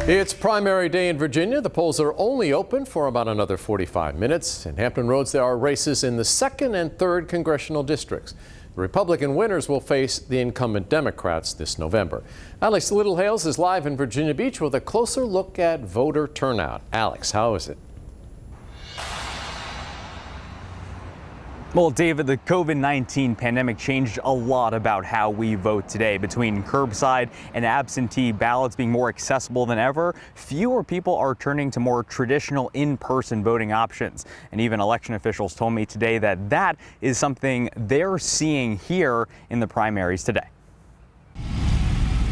It's primary day in Virginia. The polls are only open for about another 45 minutes. In Hampton Roads, there are races in the 2nd and 3rd congressional districts. The Republican winners will face the incumbent Democrats this November. Alex Littlehales is live in Virginia Beach with a closer look at voter turnout. Alex, how is it? Well, David, the COVID-19 pandemic changed a lot about how we vote today. Between curbside and absentee ballots being more accessible than ever, fewer people are turning to more traditional in-person voting options. And even election officials told me today that that is something they're seeing here in the primaries today.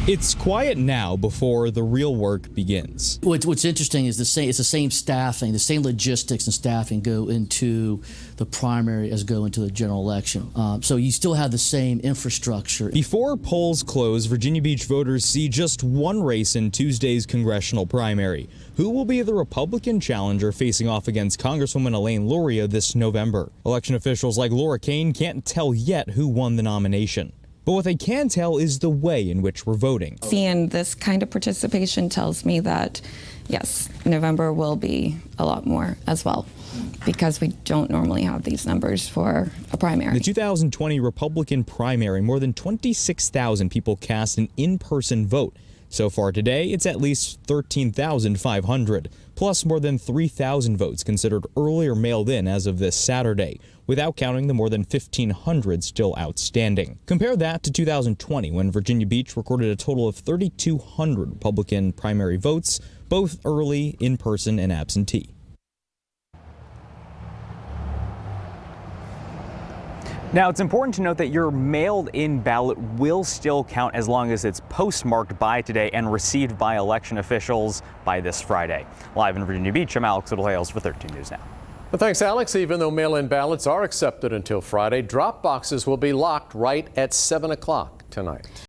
It's quiet now before the real work begins. What's interesting is it's the same staffing, the same logistics and staffing go into the primary as go into the general election. So you still have the same infrastructure. Before polls close, Virginia Beach voters see just one race in Tuesday's congressional primary. Who will be the Republican challenger facing off against Congresswoman Elaine Luria this November? Election officials like Laura Kane can't tell yet who won the nomination. But what they can tell is the way in which we're voting. Seeing this kind of participation tells me that, yes, November will be a lot more as well, because we don't normally have these numbers for a primary. The 2020 Republican primary, more than 26,000 people cast an in-person vote. So far today, it's at least 13,500, plus more than 3,000 votes considered early or mailed in as of this Saturday, without counting the more than 1,500 still outstanding. Compare that to 2020, when Virginia Beach recorded a total of 3,200 Republican primary votes, both early, in-person, and absentee. Now, it's important to note that your mailed-in ballot will still count as long as it's postmarked by today and received by election officials by this Friday. Live in Virginia Beach, I'm Alex Littlehales for 13 News Now. Well, thanks, Alex. Even though mail-in ballots are accepted until Friday, drop boxes will be locked right at 7 o'clock tonight.